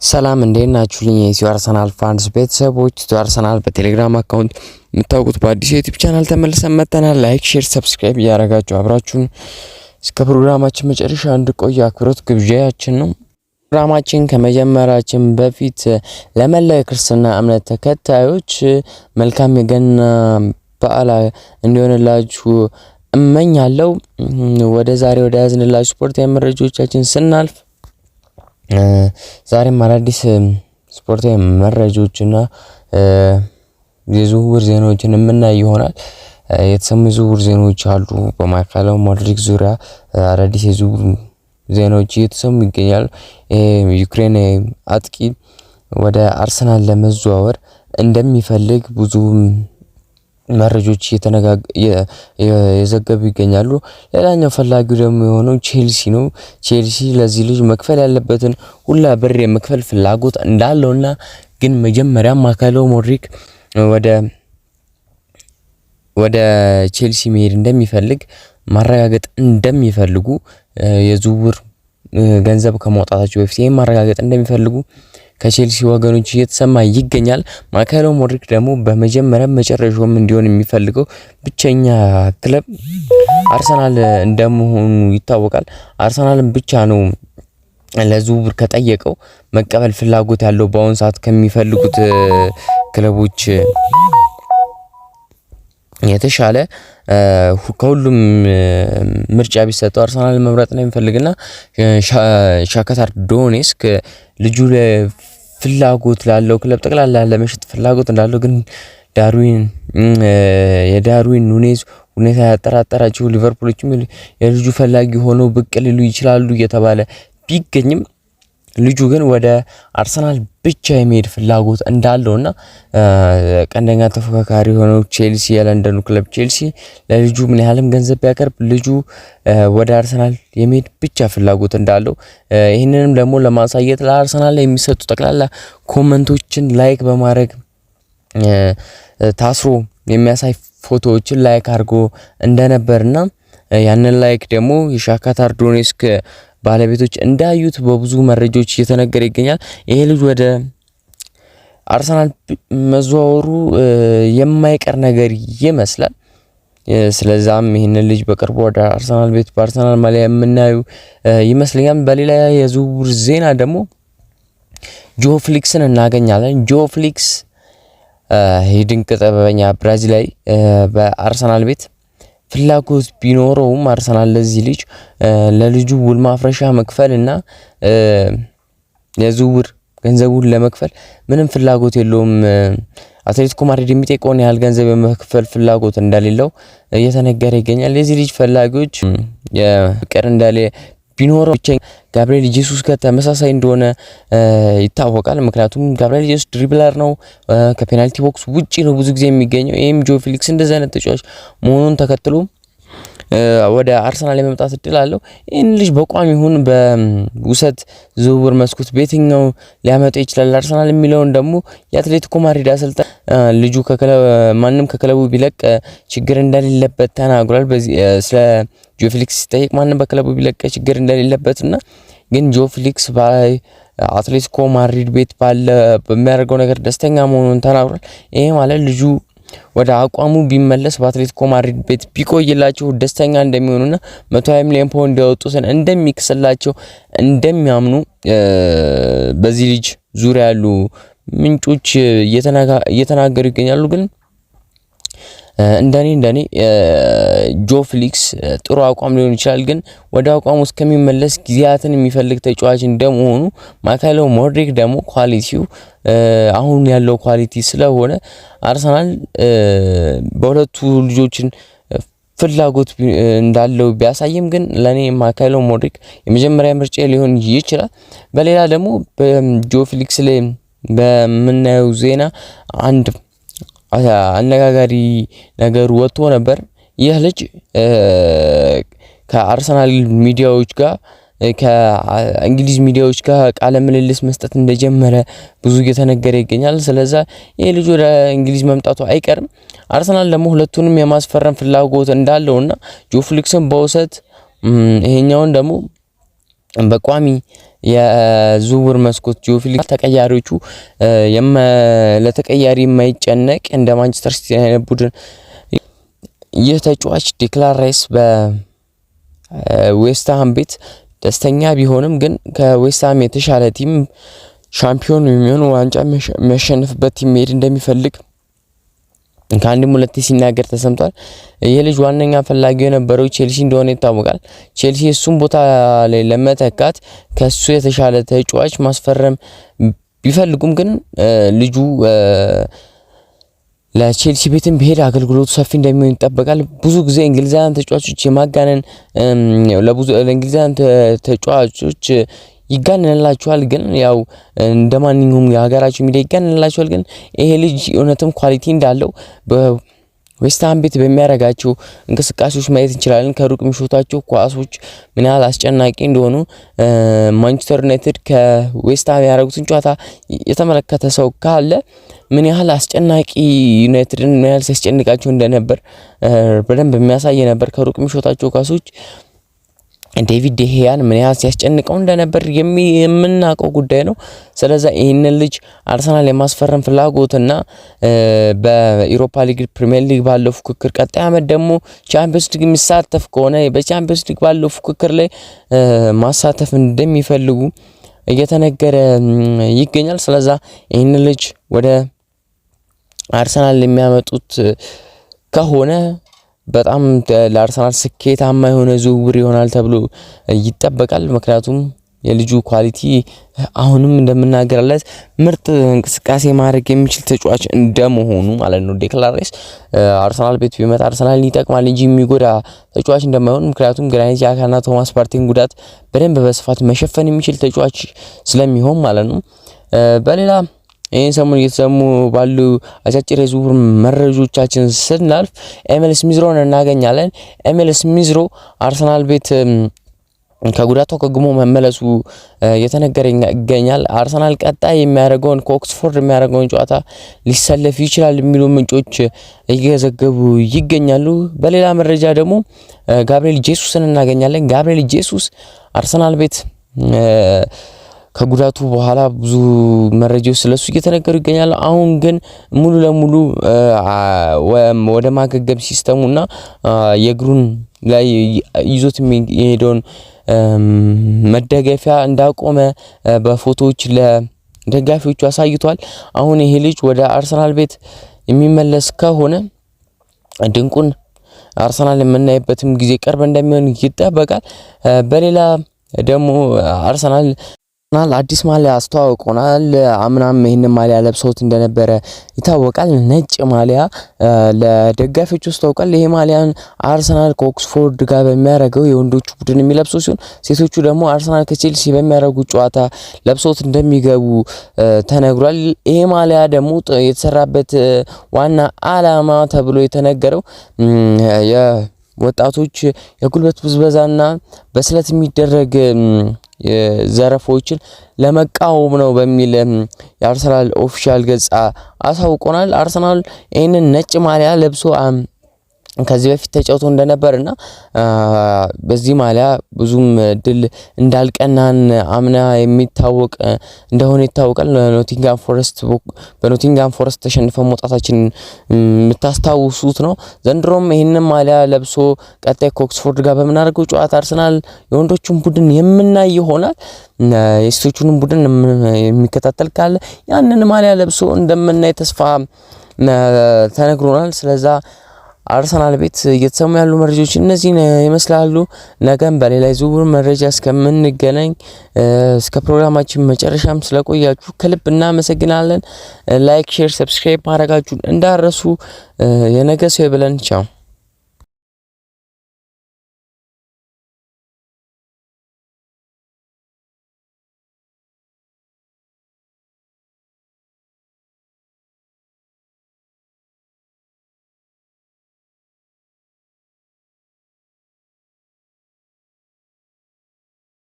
ሰላም እንዴት ናችሁልኝ? የኢትዮ አርሰናል ፋንስ ቤተሰቦች ኢትዮ አርሰናል በቴሌግራም አካውንት የምታውቁት በአዲስ ዩቲዩብ ቻናል ተመልሰን መጥተናል። ላይክ፣ ሼር፣ ሰብስክራይብ እያደረጋችሁ አብራችሁን እስከ ፕሮግራማችን መጨረሻ እንድቆዩ አክብሮት ግብዣችን ነው። ፕሮግራማችን ከመጀመራችን በፊት ለመላው የክርስትና እምነት ተከታዮች መልካም የገና በዓል እንዲሆንላችሁ እመኛለሁ። ወደ ያዝንላችሁ ስፖርታዊ መረጃዎቻችን ስናልፍ ዛሬም አዳዲስ ስፖርታዊ መረጃዎችና የዝውውር ዜናዎችን የምናይ ይሆናል። የተሰሙ የዝውውር ዜናዎች አሉ። በማይካል ማድሪድ ዙሪያ አዳዲስ የዝውውር ዜናዎች እየተሰሙ ይገኛሉ። ዩክሬን አጥቂ ወደ አርሰናል ለመዘዋወር እንደሚፈልግ ብዙ መረጃዎች የዘገቡ ይገኛሉ። ሌላኛው ፈላጊው ደግሞ የሆነው ቼልሲ ነው። ቼልሲ ለዚህ ልጅ መክፈል ያለበትን ሁላ ብር የመክፈል ፍላጎት እንዳለውና ግን መጀመሪያ ማይካል ሞድሪክ ወደ ቼልሲ መሄድ እንደሚፈልግ ማረጋገጥ እንደሚፈልጉ የዝውውር ገንዘብ ከማውጣታቸው በፊት ይሄን ማረጋገጥ እንደሚፈልጉ ከቼልሲ ወገኖች እየተሰማ ይገኛል። ማይካል ሞድሪክ ደግሞ በመጀመሪያ መጨረሻውም እንዲሆን የሚፈልገው ብቸኛ ክለብ አርሰናል እንደመሆኑ ይታወቃል። አርሰናልን ብቻ ነው ለዝውውር ከጠየቀው መቀበል ፍላጎት ያለው በአሁን ሰዓት ከሚፈልጉት ክለቦች የተሻለ ከሁሉም ምርጫ ቢሰጠው አርሰናል መምረጥ ነው የሚፈልግና ሻክታር ዶኔስክ ልጁ ፍላጎት ላለው ክለብ ጠቅላላ ለመሸጥ ፍላጎት እንዳለው ግን የዳርዊን ኑኔዝ ሁኔታ ያጠራጠራቸው ሊቨርፑሎችም የልጁ ፈላጊ ሆነው ብቅ ሊሉ ይችላሉ እየተባለ ቢገኝም ልጁ ግን ወደ አርሰናል ብቻ የመሄድ ፍላጎት እንዳለውና ቀንደኛ ተፎካካሪ ሆነው ቼልሲ የለንደኑ ክለብ ቼልሲ ለልጁ ምን ያህልም ገንዘብ ቢያቀርብ ልጁ ወደ አርሰናል የመሄድ ብቻ ፍላጎት እንዳለው ይህንንም ደግሞ ለማሳየት ለአርሰናል የሚሰጡ ጠቅላላ ኮመንቶችን ላይክ በማድረግ ታስሮ የሚያሳይ ፎቶዎችን ላይክ አድርጎ እንደነበርና ያንን ላይክ ደግሞ የሻክታር ዶኔስክ ባለቤቶች እንዳዩት በብዙ መረጃዎች እየተነገረ ይገኛል። ይሄ ልጅ ወደ አርሰናል መዘዋወሩ የማይቀር ነገር ይመስላል። ስለዛም ይሄንን ልጅ በቅርቡ ወደ አርሰናል ቤት በአርሰናል ማሊያ የምናዩ ይመስለኛል። በሌላ የዝውውር ዜና ደግሞ ጆ ፍሊክስን እናገኛለን። ጆ ፍሊክስ የድንቅ ጥበበኛ ብራዚላዊ በአርሰናል ቤት ፍላጎት ቢኖረውም አርሰናል ለዚህ ልጅ ለልጁ ውል ማፍረሻ መክፈልና የዝውውር ገንዘቡን ለመክፈል ምንም ፍላጎት የለውም። አትሌቲኮ ማድሪድ የሚጠይቀውን ያህል ገንዘብ የመክፈል ፍላጎት እንደሌለው እየተነገረ ይገኛል። የዚህ ልጅ ፈላጊዎች የፍቅር እንዳለ ቢኖረው ብቻ ጋብሪኤል ጄሱስ ጋር ተመሳሳይ እንደሆነ ይታወቃል። ምክንያቱም ጋብሪኤል ጄሱስ ድሪብለር ነው፣ ከፔናልቲ ቦክስ ውጪ ነው ብዙ ጊዜ የሚገኘው። ይሄም ጆ ፊሊክስ እንደዛ አይነት ተጫዋች መሆኑን ተከትሎ ወደ አርሰናል የመምጣት እድል አለው። ይህን ልጅ በቋሚ ይሁን በውሰት ዝውውር መስኮት በየትኛው ሊያመጣ ይችላል አርሰናል የሚለውን ደግሞ የአትሌቲኮ ማድሪድ አሰልጣኝ ልጁ ማንም ከክለቡ ቢለቅ ችግር እንደሌለበት ተናግሯል። በዚህ ስለ ጆ ፊሊክስ ሲጠይቅ ማንም በክለቡ ቢለቅ ችግር እንደሌለበትና ግን ጆ ፊሊክስ በአትሌቲኮ ማድሪድ ቤት በሚያደርገው ነገር ደስተኛ መሆኑን ተናግሯል። ይሄ ማለት ልጁ ወደ አቋሙ ቢመለስ በአትሌቲኮ ማድሪድ ቤት ቢቆይላቸው ደስተኛ እንደሚሆኑና 120 ሚሊዮን ፓውንድ ያወጡትን እንደሚክስላቸው እንደሚያምኑ በዚህ ልጅ ዙሪያ ያሉ ምንጮች እየተናገሩ ይገኛሉ። ግን እንደኔ ጆ ፍሊክስ ጥሩ አቋም ሊሆን ይችላል። ግን ወደ አቋሙ እስከሚመለስ ጊዜያትን የሚፈልግ ተጫዋች እንደመሆኑ ማይካል ሞድሪክ ደግሞ ኳሊቲው አሁን ያለው ኳሊቲ ስለሆነ አርሰናል በሁለቱ ልጆችን ፍላጎት እንዳለው ቢያሳይም ግን ለኔ ማይካል ሞድሪክ የመጀመሪያ ምርጫ ሊሆን ይችላል። በሌላ ደግሞ በጆ ፍሊክስ ላይ በምናየው ዜና አንድ አነጋጋሪ ነገር ወጥቶ ነበር። ይህ ልጅ ከአርሰናል ሚዲያዎች ጋር ከእንግሊዝ ሚዲያዎች ጋር ቃለ ምልልስ መስጠት እንደጀመረ ብዙ እየተነገረ ይገኛል። ስለዚህ ይሄ ልጅ ወደ እንግሊዝ መምጣቱ አይቀርም። አርሰናል ደግሞ ሁለቱንም የማስፈረም ፍላጎት እንዳለውና ጆ ፍሊክስን በውሰት ይሄኛውን ደግሞ በቋሚ የዝውውር መስኮት ጆ ፊሊክስ ተቀያሪዎቹ ለተቀያሪ የማይጨነቅ እንደ ማንቸስተር ሲቲ አይነት ቡድን ይህ ተጫዋች ዴክላን ራይስ በዌስትሃም ቤት ደስተኛ ቢሆንም ግን ከዌስትሃም የተሻለ ቲም ሻምፒዮን የሚሆን ዋንጫ የሚያሸንፍበት ቲም መሄድ እንደሚፈልግ ከአንድም ሁለቴ ሲናገር ተሰምቷል። ይህ ልጅ ዋነኛ ፈላጊው የነበረው ቼልሲ እንደሆነ ይታወቃል። ቼልሲ እሱን ቦታ ላይ ለመተካት ከሱ የተሻለ ተጫዋች ማስፈረም ቢፈልጉም ግን ልጁ ለቼልሲ ቤትም ቢሄድ አገልግሎቱ ሰፊ እንደሚሆን ይጠበቃል። ብዙ ጊዜ እንግሊዛውያን ተጫዋቾች የማጋነን ለእንግሊዛውያን ተጫዋቾች ይጋነንላቸዋል፣ ግን ያው እንደማንኛውም የሀገራቸው ሚዲያ ይጋነንላቸዋል። ግን ይሄ ልጅ እውነትም ኳሊቲ እንዳለው በዌስትሃም ቤት በሚያረጋቸው እንቅስቃሴዎች ማየት እንችላለን። ከሩቅ የሚሾታቸው ኳሶች ምን ያህል አስጨናቂ እንደሆኑ ማንቸስተር ዩናይትድ ከዌስትሃም ያደረጉትን ጨዋታ የተመለከተ ሰው ካለ ምን ያህል አስጨናቂ ዩናይትድን ምን ያህል ሲያስጨንቃቸው እንደነበር በደንብ የሚያሳይ ነበር። ከሩቅ የሚሾታቸው ኳሶች ዴቪድ ዴሂያን ምን ያህል ሲያስጨንቀው እንደነበር የምናውቀው ጉዳይ ነው። ስለዚህ ይህንን ልጅ አርሰናል የማስፈረም ፍላጎትና በኢሮፓ ሊግ፣ ፕሪሚየር ሊግ ባለው ፉክክር ቀጣይ አመት ደግሞ ቻምፒየንስ ሊግ የሚሳተፍ ከሆነ በቻምፒየንስ ሊግ ባለው ፉክክር ላይ ማሳተፍ እንደሚፈልጉ እየተነገረ ይገኛል። ስለዚህ ይህንን ልጅ ወደ አርሰናል የሚያመጡት ከሆነ በጣም ለአርሰናል ስኬታማ የሆነ ዝውውር ይሆናል ተብሎ ይጠበቃል። ምክንያቱም የልጁ ኳሊቲ አሁንም እንደምናገርለት ምርጥ እንቅስቃሴ ማድረግ የሚችል ተጫዋች እንደመሆኑ ማለት ነው። ዴክላን ራይስ አርሰናል ቤት ቢመጣ አርሰናልን ይጠቅማል እንጂ የሚጎዳ ተጫዋች እንደማይሆን፣ ምክንያቱም ግራኒት ዣካና ቶማስ ፓርቲን ጉዳት በደንብ በስፋት መሸፈን የሚችል ተጫዋች ስለሚሆን ማለት ነው። በሌላ ይህን ሰሞን እየተሰሙ ባሉ አጫጭር የዝውውር መረጃዎቻችን ስናልፍ ኤሚል ስሚዝሮን እናገኛለን። ኤሚል ስሚዝሮ አርሰናል ቤት ከጉዳቱ ከግሞ መመለሱ እየተነገረ ይገኛል። አርሰናል ቀጣይ የሚያደርገውን ከኦክስፎርድ የሚያደርገውን ጨዋታ ሊሰለፍ ይችላል የሚሉ ምንጮች እየዘገቡ ይገኛሉ። በሌላ መረጃ ደግሞ ጋብሪኤል ጄሱስን እናገኛለን። ጋብሪኤል ጄሱስ አርሰናል ቤት ከጉዳቱ በኋላ ብዙ መረጃዎች ስለሱ እየተነገሩ ይገኛሉ። አሁን ግን ሙሉ ለሙሉ ወደ ማገገም ሲስተሙና የእግሩን ላይ ይዞት የሚሄደውን መደገፊያ እንዳቆመ በፎቶዎች ለደጋፊዎቹ አሳይቷል። አሁን ይሄ ልጅ ወደ አርሰናል ቤት የሚመለስ ከሆነ ድንቁን አርሰናል የምናይበትም ጊዜ ቅርብ እንደሚሆን ይጠበቃል። በሌላ ደግሞ አርሰናል አዲስ ማሊያ አስተዋውቆናል። አምናም ይሄን ማሊያ ለብሰውት እንደነበረ ይታወቃል። ነጭ ማሊያ ለደጋፊዎች አስተዋውቋል። ይሄ ማሊያን አርሰናል ከኦክስፎርድ ጋር በሚያደርገው የወንዶቹ ቡድን የሚለብሰው ሲሆን ሴቶቹ ደግሞ አርሰናል ከቼልሲ በሚያደርጉት ጨዋታ ለብሰውት እንደሚገቡ ተነግሯል። ይሄ ማሊያ ደግሞ የተሰራበት ዋና ዓላማ ተብሎ የተነገረው የወጣቶች የጉልበት ብዝበዛና በስለት የሚደረግ ዘረፎችን ለመቃወም ነው በሚል የአርሰናል ኦፊሻል ገጽ አሳውቆናል። አርሰናል ይህንን ነጭ ማሊያ ለብሶ ከዚህ በፊት ተጫውቶ እንደነበርና በዚህ ማሊያ ብዙም ድል እንዳልቀናን አምና የሚታወቅ እንደሆነ ይታወቃል። በኖቲንጋም ፎረስት ተሸንፈን መውጣታችን የምታስታውሱት ነው። ዘንድሮም ይህንን ማሊያ ለብሶ ቀጣይ ከኦክስፎርድ ጋር በምናደርገው ጨዋታ አርሰናል የወንዶቹን ቡድን የምናይ ይሆናል። የሴቶቹን ቡድን የሚከታተል ካለ ያንን ማሊያ ለብሶ እንደምናይ ተስፋ ተነግሮናል። ስለዛ አርሰናል ቤት እየተሰሙ ያሉ መረጃዎች እነዚህን ይመስላሉ። ነገም በሌላ ዝውውር መረጃ እስከምንገናኝ እስከ ፕሮግራማችን መጨረሻም ስለቆያችሁ ከልብ እናመሰግናለን። ላይክ፣ ሼር፣ ሰብስክራይብ ማድረጋችሁን እንዳረሱ። የነገ ሰው ይበለን። ቻው።